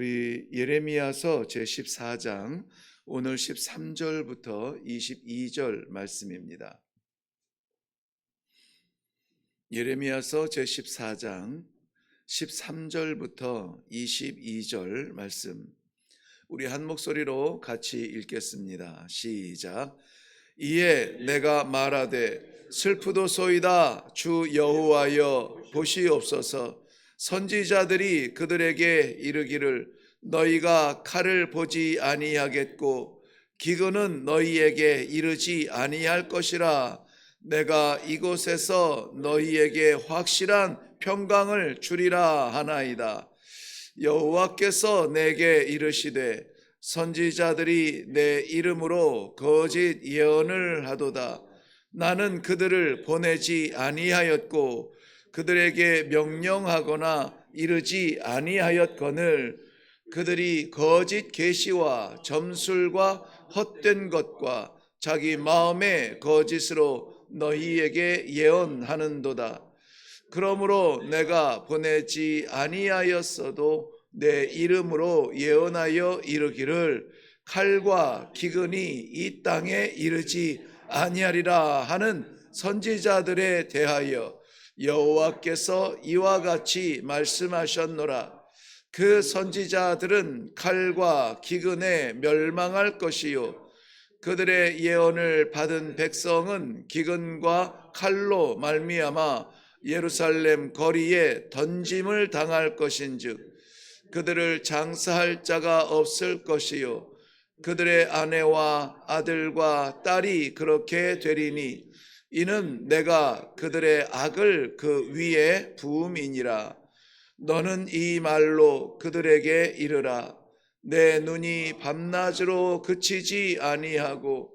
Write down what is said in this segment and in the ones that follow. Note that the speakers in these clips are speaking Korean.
우리 예레미야서 제14장 오늘 13절부터 22절 말씀입니다. 예레미야서 제14장 13절부터 22절 말씀, 우리 한 목소리로 같이 읽겠습니다. 시작. 이에 내가 말하되 슬프도소이다. 주 여호와여 보시옵소서. 선지자들이 그들에게 이르기를 너희가 칼을 보지 아니하겠고 기근은 너희에게 이르지 아니할 것이라. 내가 이곳에서 너희에게 확실한 평강을 주리라 하나이다. 여호와께서 내게 이르시되 선지자들이 내 이름으로 거짓 예언을 하도다. 나는 그들을 보내지 아니하였고 그들에게 명령하거나 이르지 아니하였거늘 그들이 거짓 계시와 점술과 헛된 것과 자기 마음의 거짓으로 너희에게 예언하는도다. 그러므로 내가 보내지 아니하였어도 내 이름으로 예언하여 이르기를 칼과 기근이 이 땅에 이르지 아니하리라 하는 선지자들에 대하여 여호와께서 이와 같이 말씀하셨노라. 그 선지자들은 칼과 기근에 멸망할 것이요 그들의 예언을 받은 백성은 기근과 칼로 말미암아 예루살렘 거리에 던짐을 당할 것인즉 그들을 장사할 자가 없을 것이요 그들의 아내와 아들과 딸이 그렇게 되리니 이는 내가 그들의 악을 그 위에 부음이니라. 너는 이 말로 그들에게 이르라. 내 눈이 밤낮으로 그치지 아니하고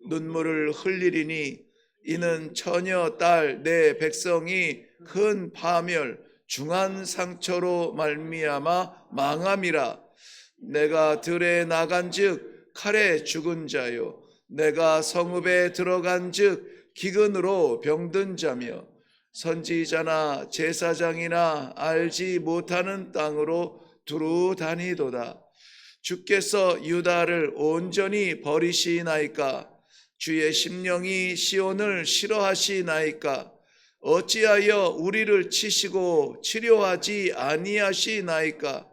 눈물을 흘리리니 이는 처녀 딸 내 백성이 큰 파멸 중한 상처로 말미암아 망함이라. 내가 들에 나간즉 칼에 죽은 자요 내가 성읍에 들어간즉 기근으로 병든 자며 선지자나 제사장이나 알지 못하는 땅으로 두루 다니도다. 주께서 유다를 온전히 버리시나이까? 주의 심령이 시온을 싫어하시나이까? 어찌하여 우리를 치시고 치료하지 아니하시나이까?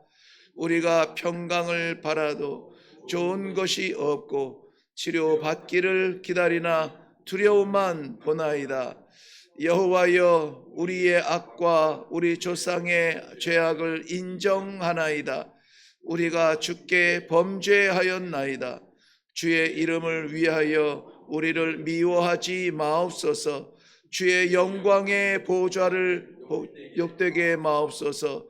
우리가 평강을 바라도 좋은 것이 없고 치료받기를 기다리나 두려움만 보나이다. 여호와여 우리의 악과 우리 조상의 죄악을 인정하나이다. 우리가 주께 범죄하였나이다. 주의 이름을 위하여 우리를 미워하지 마옵소서. 주의 영광의 보좌를 욕되게 마옵소서.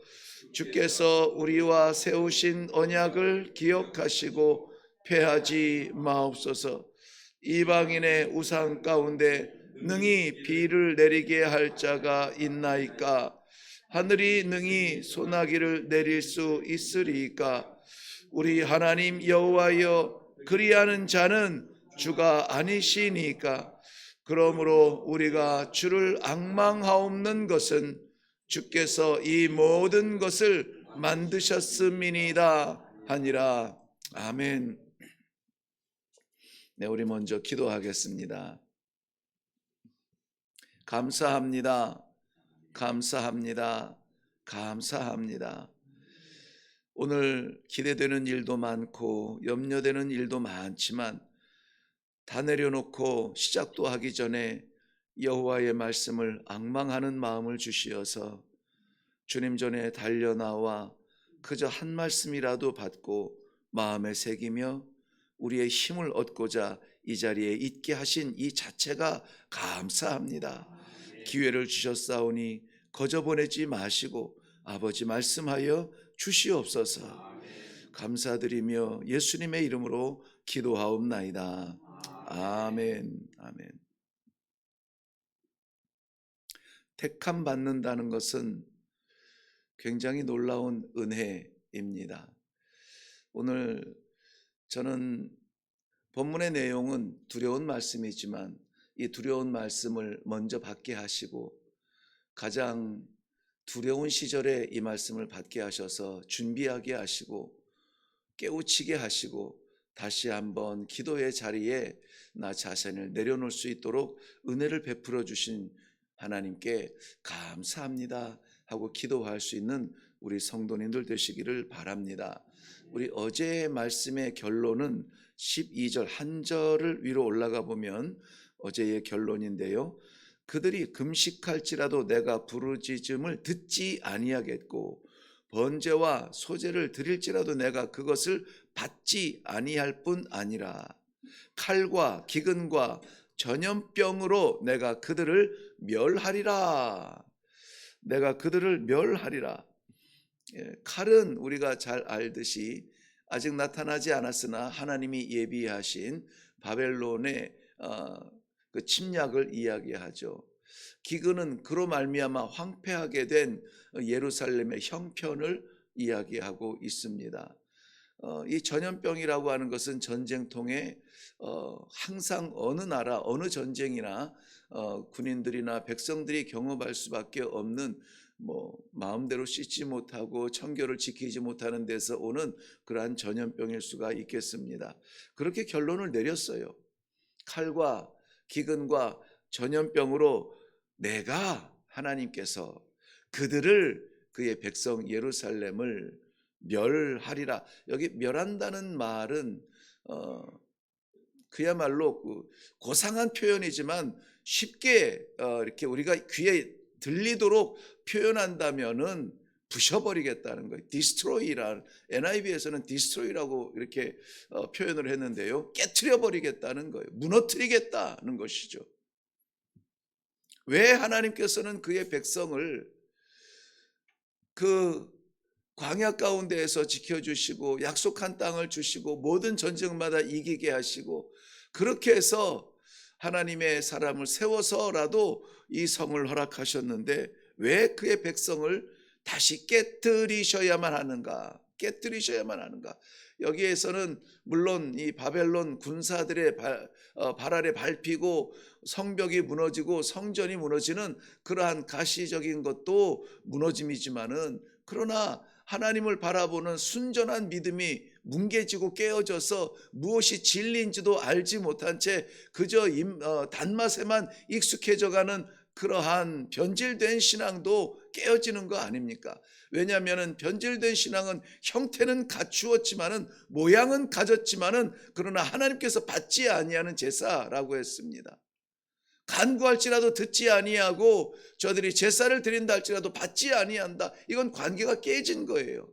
주께서 우리와 세우신 언약을 기억하시고 패하지 마옵소서. 이방인의 우상 가운데 능히 비를 내리게 할 자가 있나이까? 하늘이 능히 소나기를 내릴 수 있으리이까? 우리 하나님 여호와여 그리하는 자는 주가 아니시니까? 그러므로 우리가 주를 앙망하옵는 것은 주께서 이 모든 것을 만드셨음이니이다 하니라. 아멘. 네, 우리 먼저 기도하겠습니다. 감사합니다. 감사합니다. 감사합니다. 오늘 기대되는 일도 많고 염려되는 일도 많지만 다 내려놓고 시작도 하기 전에 여호와의 말씀을 앙망하는 마음을 주시어서 주님 전에 달려나와 그저 한 말씀이라도 받고 마음에 새기며 우리의 힘을 얻고자 이 자리에 있게 하신 이 자체가 감사합니다. 기회를 주셨사오니 거저 보내지 마시고 아버지 말씀하여 주시옵소서. 감사드리며 예수님의 이름으로 기도하옵나이다. 아멘. 아멘. 택함 받는다는 것은 굉장히 놀라운 은혜입니다. 오늘 저는 본문의 내용은 두려운 말씀이지만 이 두려운 말씀을 먼저 받게 하시고 가장 두려운 시절에 이 말씀을 받게 하셔서 준비하게 하시고 깨우치게 하시고 다시 한번 기도의 자리에 나 자신을 내려놓을 수 있도록 은혜를 베풀어 주신 하나님께 감사합니다 하고 기도할 수 있는 우리 성도님들 되시기를 바랍니다. 우리 어제의 말씀의 결론은 12절 한 절을 위로 올라가 보면 어제의 결론인데요. 그들이 금식할지라도 내가 부르짖음을 듣지 아니하겠고 번제와 소제를 드릴지라도 내가 그것을 받지 아니할 뿐 아니라 칼과 기근과 전염병으로 내가 그들을 멸하리라. 내가 그들을 멸하리라. 칼은 우리가 잘 알듯이 아직 나타나지 않았으나 하나님이 예비하신 바벨론의 그 침략을 이야기하죠. 기근은 그로 말미암아 황폐하게 된 예루살렘의 형편을 이야기하고 있습니다. 이 전염병이라고 하는 것은 전쟁통에 항상 어느 나라 어느 전쟁이나 군인들이나 백성들이 경험할 수밖에 없는 마음대로 씻지 못하고 청결을 지키지 못하는 데서 오는 그러한 전염병일 수가 있겠습니다. 그렇게 결론을 내렸어요. 칼과 기근과 전염병으로 내가 하나님께서 그들을 그의 백성 예루살렘을 멸하리라. 여기 멸한다는 말은 그야말로 고상한 표현이지만 쉽게 이렇게 우리가 귀에 들리도록 표현한다면은 부셔버리겠다는 거예요. 디스트로이라 NIV에서는 디스트로이라고 이렇게 표현을 했는데요. 깨트려버리겠다는 거예요. 무너뜨리겠다는 것이죠. 왜 하나님께서는 그의 백성을 그 광야 가운데에서 지켜주시고 약속한 땅을 주시고 모든 전쟁마다 이기게 하시고 그렇게 해서 하나님의 사람을 세워서라도 이 성을 허락하셨는데 왜 그의 백성을 다시 깨뜨리셔야만 하는가? 깨뜨리셔야만 하는가? 여기에서는 물론 이 바벨론 군사들의 발 아래 밟히고 성벽이 무너지고 성전이 무너지는 그러한 가시적인 것도 무너짐이지만은 그러나 하나님을 바라보는 순전한 믿음이 뭉개지고 깨어져서 무엇이 진리인지도 알지 못한 채 그저 단맛에만 익숙해져가는 그러한 변질된 신앙도 깨어지는 거 아닙니까? 왜냐하면 변질된 신앙은 형태는 갖추었지만은 모양은 가졌지만은 그러나 하나님께서 받지 아니하는 제사라고 했습니다. 간구할지라도 듣지 아니하고 저들이 제사를 드린다 할지라도 받지 아니한다. 이건 관계가 깨진 거예요.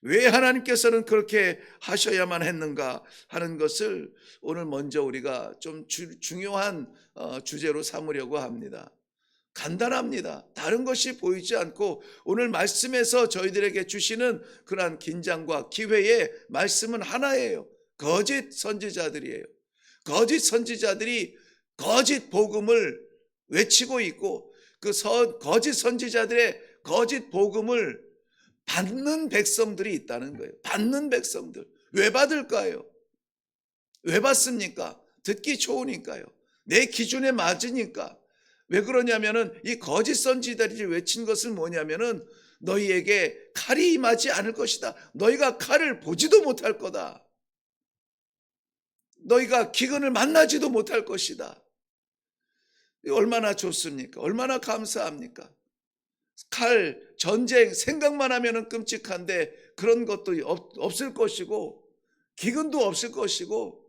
왜 하나님께서는 그렇게 하셔야만 했는가 하는 것을 오늘 먼저 우리가 좀 중요한 주제로 삼으려고 합니다. 간단합니다. 다른 것이 보이지 않고 오늘 말씀에서 저희들에게 주시는 그러한 긴장과 기회의 말씀은 하나예요. 거짓 선지자들이에요. 거짓 선지자들이 거짓 복음을 외치고 있고 그 거짓 선지자들의 거짓 복음을 받는 백성들이 있다는 거예요. 받는 백성들. 왜 받을까요? 왜 받습니까? 듣기 좋으니까요. 내 기준에 맞으니까. 왜 그러냐면은 이 거짓 선지자들이 외친 것은 뭐냐면은 너희에게 칼이 임하지 않을 것이다. 너희가 칼을 보지도 못할 거다. 너희가 기근을 만나지도 못할 것이다. 얼마나 좋습니까? 얼마나 감사합니까? 칼, 전쟁 생각만 하면은 끔찍한데 그런 것도 없을 것이고 기근도 없을 것이고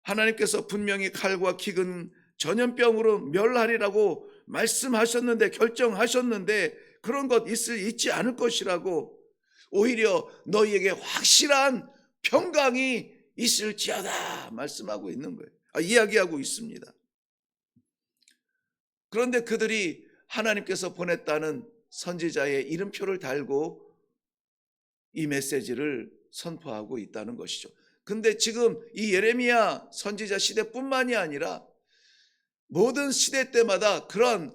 하나님께서 분명히 칼과 기근 전염병으로 멸하리라고 말씀하셨는데 결정하셨는데 그런 것 있지 않을 것이라고 오히려 너희에게 확실한 평강이 있을지어다 말씀하고 있는 거예요. 이야기하고 있습니다. 그런데 그들이 하나님께서 보냈다는 선지자의 이름표를 달고 이 메시지를 선포하고 있다는 것이죠. 근데 지금 이 예레미야 선지자 시대뿐만이 아니라 모든 시대 때마다 그런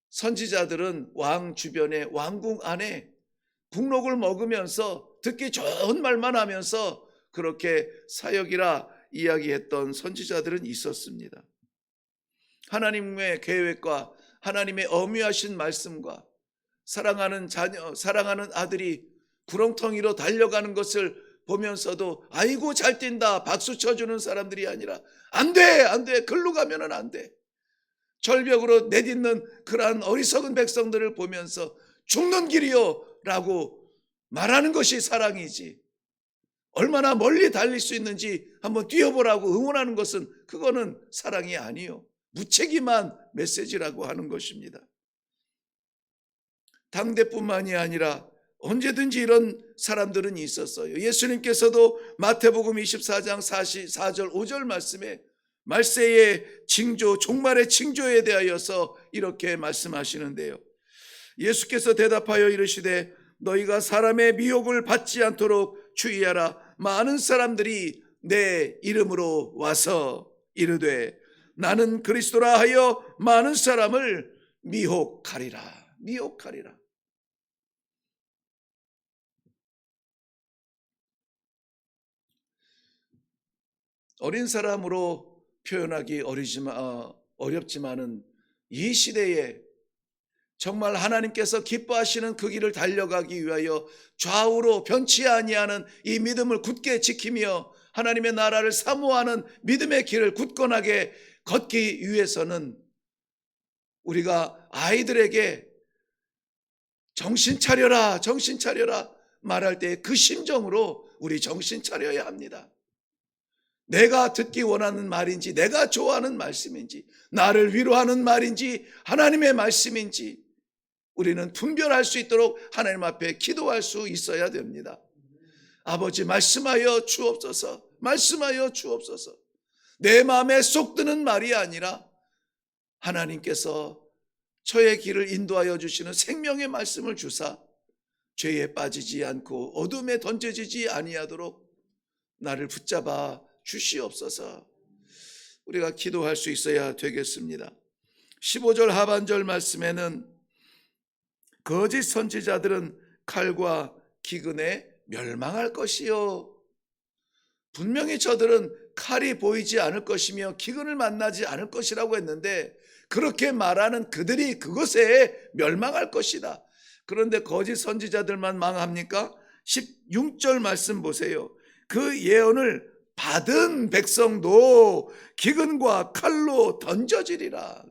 선지자들은 왕 주변에 왕궁 안에 국록을 먹으면서 듣기 좋은 말만 하면서 그렇게 사역이라 이야기했던 선지자들은 있었습니다. 하나님의 계획과 하나님의 엄유하신 말씀과 사랑하는 자녀, 사랑하는 아들이 구렁텅이로 달려가는 것을 보면서도 아이고 잘 뛴다 박수 쳐주는 사람들이 아니라 안 돼, 안 돼, 글로 가면은 안 돼, 절벽으로 내딛는 그러한 어리석은 백성들을 보면서 죽는 길이요 라고 말하는 것이 사랑이지, 얼마나 멀리 달릴 수 있는지 한번 뛰어보라고 응원하는 것은 그거는 사랑이 아니요, 무책임한 메시지라고 하는 것입니다. 당대뿐만이 아니라 언제든지 이런 사람들은 있었어요. 예수님께서도 마태복음 24장 4절 5절 말씀에 말세의 징조, 종말의 징조에 대하여서 이렇게 말씀하시는데요. 예수께서 대답하여 이르시되 너희가 사람의 미혹을 받지 않도록 주의하라. 많은 사람들이 내 이름으로 와서 이르되 나는 그리스도라 하여 많은 사람을 미혹하리라. 미혹하리라. 어린 사람으로 표현하기 어렵지만은 이 시대에 정말 하나님께서 기뻐하시는 그 길을 달려가기 위하여 좌우로 변치 아니하는 이 믿음을 굳게 지키며 하나님의 나라를 사모하는 믿음의 길을 굳건하게 걷기 위해서는 우리가 아이들에게 정신 차려라, 정신 차려라 말할 때 그 심정으로 우리 정신 차려야 합니다. 내가 듣기 원하는 말인지, 내가 좋아하는 말씀인지, 나를 위로하는 말인지, 하나님의 말씀인지 우리는 분별할 수 있도록 하나님 앞에 기도할 수 있어야 됩니다. 아버지 말씀하여 주옵소서, 말씀하여 주옵소서. 내 마음에 쏙 드는 말이 아니라 하나님께서 저의 길을 인도하여 주시는 생명의 말씀을 주사 죄에 빠지지 않고 어둠에 던져지지 아니하도록 나를 붙잡아 주시옵소서. 우리가 기도할 수 있어야 되겠습니다. 15절 하반절 말씀에는 거짓 선지자들은 칼과 기근에 멸망할 것이요, 분명히 저들은 칼이 보이지 않을 것이며 기근을 만나지 않을 것이라고 했는데 그렇게 말하는 그들이 그것에 멸망할 것이다. 그런데 거짓 선지자들만 망합니까? 16절 말씀 보세요. 그 예언을 받은 백성도 기근과 칼로 던져지리라.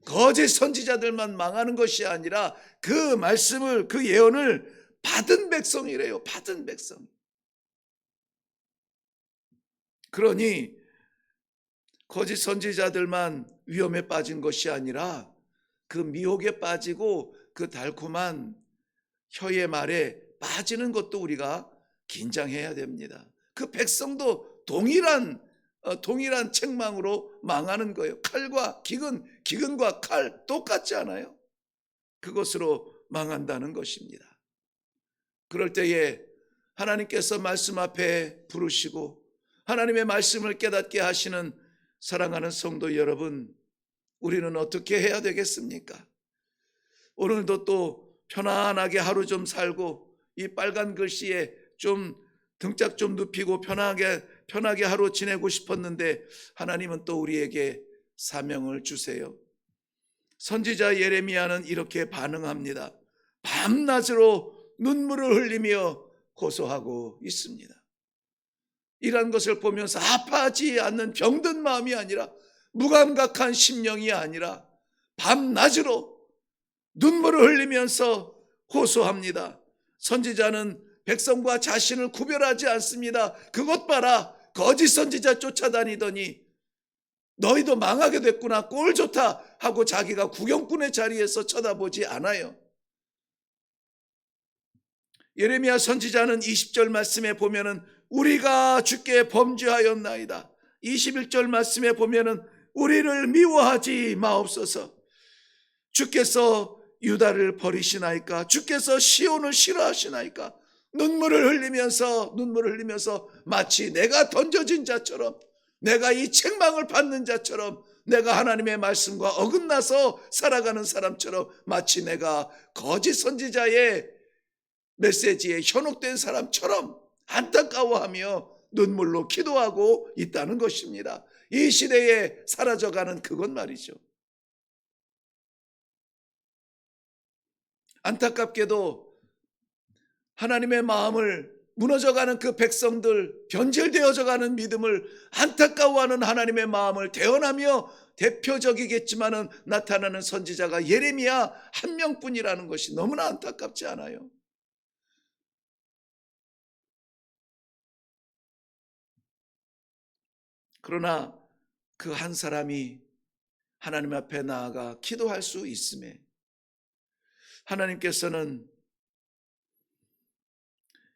거짓 선지자들만 망하는 것이 아니라 그 말씀을, 그 예언을 받은 백성이래요. 받은 백성. 그러니 거짓 선지자들만 위험에 빠진 것이 아니라 그 미혹에 빠지고 그 달콤한 혀의 말에 빠지는 것도 우리가 긴장해야 됩니다. 그 백성도 동일한 책망으로 망하는 거예요. 칼과 기근과 칼 똑같지 않아요? 그것으로 망한다는 것입니다. 그럴 때에 하나님께서 말씀 앞에 부르시고 하나님의 말씀을 깨닫게 하시는 사랑하는 성도 여러분, 우리는 어떻게 해야 되겠습니까? 오늘도 또 편안하게 하루 좀 살고 이 빨간 글씨에 좀 등짝 좀 눕히고 편하게 하루 지내고 싶었는데 하나님은 또 우리에게 사명을 주세요. 선지자 예레미야는 이렇게 반응합니다. 밤낮으로 눈물을 흘리며 고소하고 있습니다. 이런 것을 보면서 아파하지 않는 병든 마음이 아니라, 무감각한 심령이 아니라 밤낮으로 눈물을 흘리면서 호소합니다. 선지자는 백성과 자신을 구별하지 않습니다. 그것 봐라, 거짓 선지자 쫓아다니더니 너희도 망하게 됐구나, 꼴 좋다 하고 자기가 구경꾼의 자리에서 쳐다보지 않아요. 예레미야 선지자는 20절 말씀에 보면은 우리가 주께 범죄하였나이다. 21절 말씀에 보면은 우리를 미워하지 마옵소서. 주께서 유다를 버리시나이까? 주께서 시온을 싫어하시나이까? 눈물을 흘리면서 마치 내가 던져진 자처럼, 내가 이 책망을 받는 자처럼, 내가 하나님의 말씀과 어긋나서 살아가는 사람처럼, 마치 내가 거짓 선지자의 메시지에 현혹된 사람처럼 안타까워하며 눈물로 기도하고 있다는 것입니다. 이 시대에 사라져가는 그것 말이죠. 안타깝게도 하나님의 마음을 무너져가는 그 백성들, 변질되어져가는 믿음을 안타까워하는 하나님의 마음을 대언하며 대표적이겠지만은 나타나는 선지자가 예레미야 한 명뿐이라는 것이 너무나 안타깝지 않아요? 그러나 그 한 사람이 하나님 앞에 나아가 기도할 수 있음에 하나님께서는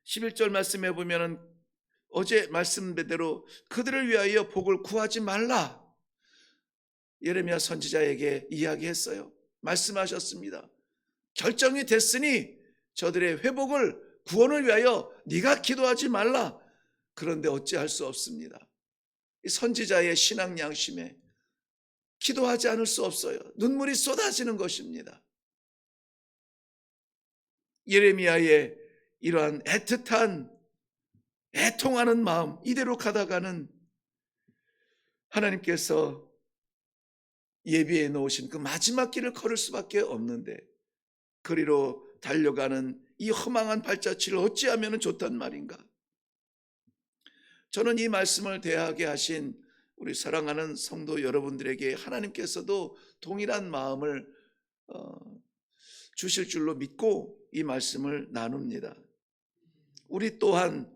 11절 말씀해 보면은 어제 말씀대로 그들을 위하여 복을 구하지 말라. 예레미야 선지자에게 이야기했어요. 말씀하셨습니다. 결정이 됐으니 저들의 회복을 구원을 위하여 네가 기도하지 말라. 그런데 어찌할 수 없습니다. 이 선지자의 신앙 양심에 기도하지 않을 수 없어요. 눈물이 쏟아지는 것입니다. 예레미야의 이러한 애틋한 애통하는 마음 이대로 가다가는 하나님께서 예비해 놓으신 그 마지막 길을 걸을 수밖에 없는데 그리로 달려가는 이 허망한 발자취를 어찌하면 좋단 말인가. 저는 이 말씀을 대하게 하신 우리 사랑하는 성도 여러분들에게 하나님께서도 동일한 마음을 주실 줄로 믿고 이 말씀을 나눕니다. 우리 또한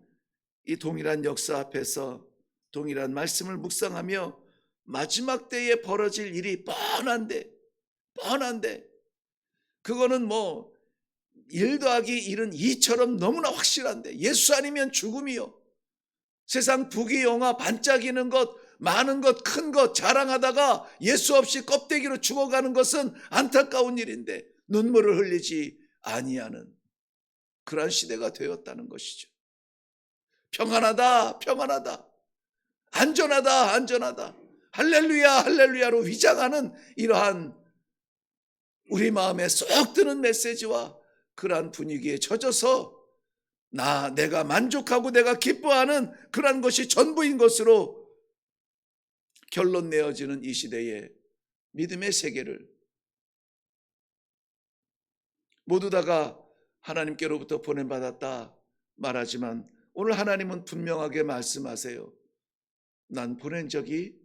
이 동일한 역사 앞에서 동일한 말씀을 묵상하며 마지막 때에 벌어질 일이 뻔한데 그거는 뭐 1 더하기 1은 2처럼 너무나 확실한데 예수 아니면 죽음이요. 세상 부귀영화 반짝이는 것 많은 것 큰 것 자랑하다가 예수 없이 껍데기로 죽어가는 것은 안타까운 일인데 눈물을 흘리지 아니하는 그러한 시대가 되었다는 것이죠. 평안하다 안전하다 할렐루야 할렐루야로 위장하는 이러한 우리 마음에 쏙 드는 메시지와 그러한 분위기에 젖어서 내가 만족하고 내가 기뻐하는 그러한 것이 전부인 것으로 결론 내어지는 이 시대에 믿음의 세계를 모두 다가 하나님께로부터 보냄받았다 말하지만 오늘 하나님은 분명하게 말씀하세요. 난 보낸 적이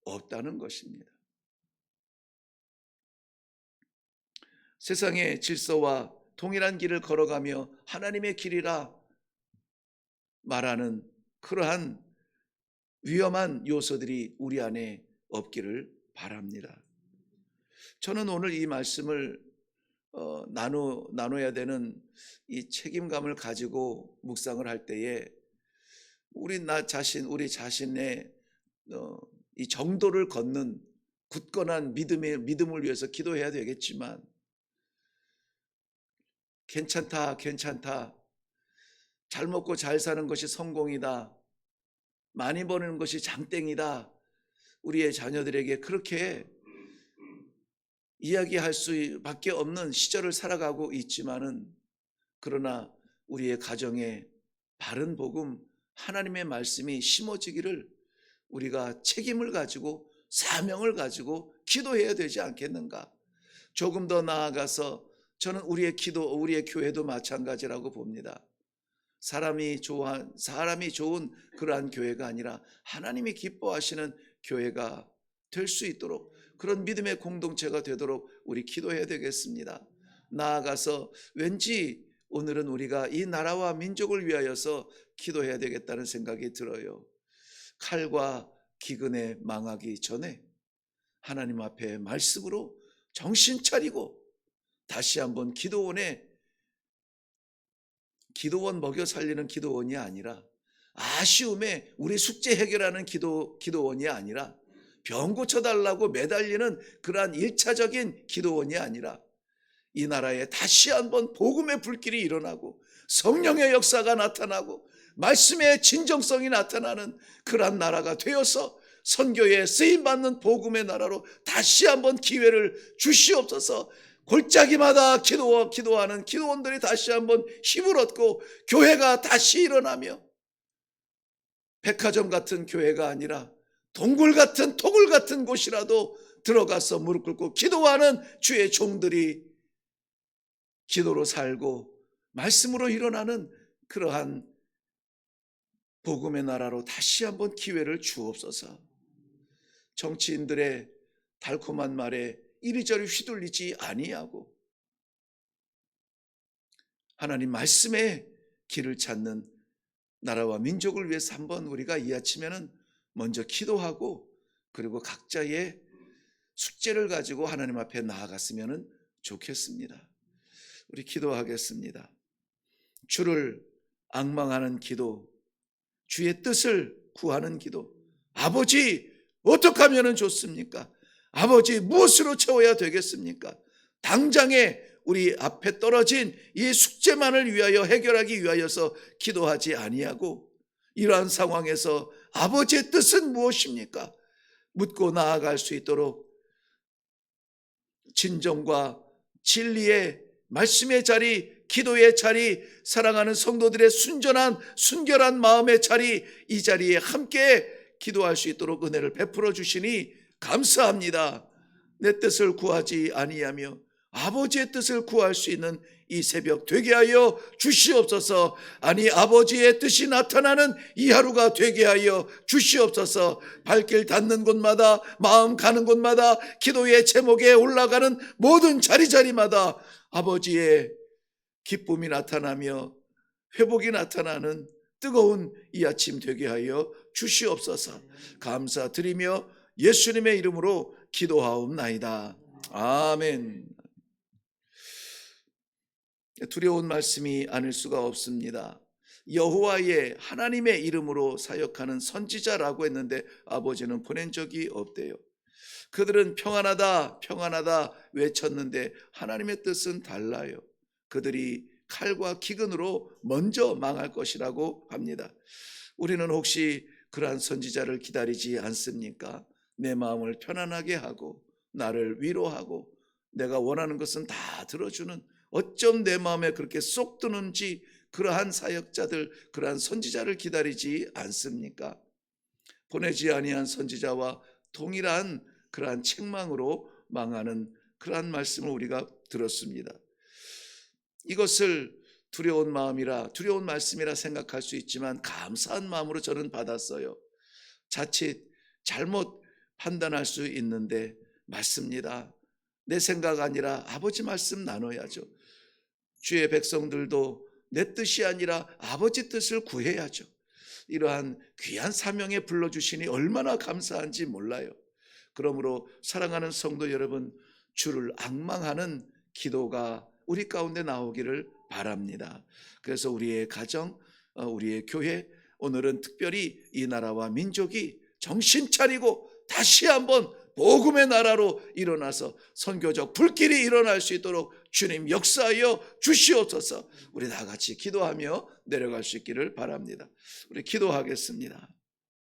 없다는 것입니다. 세상의 질서와 동일한 길을 걸어가며 하나님의 길이라 말하는 그러한 위험한 요소들이 우리 안에 없기를 바랍니다. 저는 오늘 이 말씀을 나눠야 되는 이 책임감을 가지고 묵상을 할 때에 우리 자신의 이 정도를 걷는 굳건한 믿음을 위해서 기도해야 되겠지만 괜찮다 잘 먹고 잘 사는 것이 성공이다 많이 버는 것이 장땡이다 우리의 자녀들에게 그렇게 이야기할 수밖에 없는 시절을 살아가고 있지만은 그러나 우리의 가정에 바른 복음 하나님의 말씀이 심어지기를 우리가 책임을 가지고 사명을 가지고 기도해야 되지 않겠는가. 조금 더 나아가서 저는 우리의 교회도 마찬가지라고 봅니다. 사람이 좋은 그러한 교회가 아니라 하나님이 기뻐하시는 교회가 될 수 있도록 그런 믿음의 공동체가 되도록 우리 기도해야 되겠습니다. 나아가서 왠지 오늘은 우리가 이 나라와 민족을 위하여서 기도해야 되겠다는 생각이 들어요. 칼과 기근에 망하기 전에 하나님 앞에 말씀으로 정신 차리고 다시 한번 기도원 먹여 살리는 기도원이 아니라 아쉬움에 우리 숙제 해결하는 기도원이 아니라 병 고쳐달라고 매달리는 그러한 1차적인 기도원이 아니라 이 나라에 다시 한번 복음의 불길이 일어나고 성령의 역사가 나타나고 말씀의 진정성이 나타나는 그러한 나라가 되어서 선교에 쓰임받는 복음의 나라로 다시 한번 기회를 주시옵소서. 골짜기마다 기도하는 기도원들이 다시 한번 힘을 얻고 교회가 다시 일어나며 백화점 같은 교회가 아니라 동굴 같은 토굴 같은 곳이라도 들어가서 무릎 꿇고 기도하는 주의 종들이 기도로 살고 말씀으로 일어나는 그러한 복음의 나라로 다시 한번 기회를 주옵소서. 정치인들의 달콤한 말에 이리저리 휘둘리지 아니하고 하나님 말씀의 길을 찾는 나라와 민족을 위해서 한번 우리가 이 아침에는 먼저 기도하고 그리고 각자의 숙제를 가지고 하나님 앞에 나아갔으면 좋겠습니다. 우리 기도하겠습니다. 주를 앙망하는 기도, 주의 뜻을 구하는 기도. 아버지, 어떻게 하면 좋습니까? 아버지, 무엇으로 채워야 되겠습니까? 당장에 우리 앞에 떨어진 이 숙제만을 위하여 해결하기 위하여서 기도하지 아니하고 이러한 상황에서 아버지의 뜻은 무엇입니까? 묻고 나아갈 수 있도록 진정과 진리의 말씀의 자리, 기도의 자리, 사랑하는 성도들의 순결한 마음의 자리, 이 자리에 함께 기도할 수 있도록 은혜를 베풀어 주시니 감사합니다. 내 뜻을 구하지 아니하며 아버지의 뜻을 구할 수 있는 이 새벽 되게 하여 주시옵소서. 아니, 아버지의 뜻이 나타나는 이 하루가 되게 하여 주시옵소서. 발길 닿는 곳마다, 마음 가는 곳마다, 기도의 제목에 올라가는 모든 자리자리마다 아버지의 기쁨이 나타나며 회복이 나타나는 뜨거운 이 아침 되게 하여 주시옵소서. 감사드리며 예수님의 이름으로 기도하옵나이다. 아멘. 두려운 말씀이 아닐 수가 없습니다. 여호와의 하나님의 이름으로 사역하는 선지자라고 했는데 아버지는 보낸 적이 없대요. 그들은 평안하다 평안하다 외쳤는데 하나님의 뜻은 달라요. 그들이 칼과 기근으로 먼저 망할 것이라고 합니다. 우리는 혹시 그러한 선지자를 기다리지 않습니까? 내 마음을 편안하게 하고 나를 위로하고 내가 원하는 것은 다 들어주는, 어쩜 내 마음에 그렇게 쏙 드는지 그러한 사역자들, 그러한 선지자를 기다리지 않습니까? 보내지 아니한 선지자와 동일한 그러한 책망으로 망하는 그러한 말씀을 우리가 들었습니다. 이것을 두려운 말씀이라 생각할 수 있지만 감사한 마음으로 저는 받았어요. 자칫 잘못 판단할 수 있는데 맞습니다. 내 생각 아니라 아버지 말씀 나눠야죠. 주의 백성들도 내 뜻이 아니라 아버지 뜻을 구해야죠. 이러한 귀한 사명에 불러주시니 얼마나 감사한지 몰라요. 그러므로 사랑하는 성도 여러분, 주를 앙망하는 기도가 우리 가운데 나오기를 바랍니다. 그래서 우리의 가정, 우리의 교회, 오늘은 특별히 이 나라와 민족이 정신 차리고 다시 한번 복음의 나라로 일어나서 선교적 불길이 일어날 수 있도록 주님 역사하여 주시옵소서. 우리 다 같이 기도하며 내려갈 수 있기를 바랍니다. 우리 기도하겠습니다.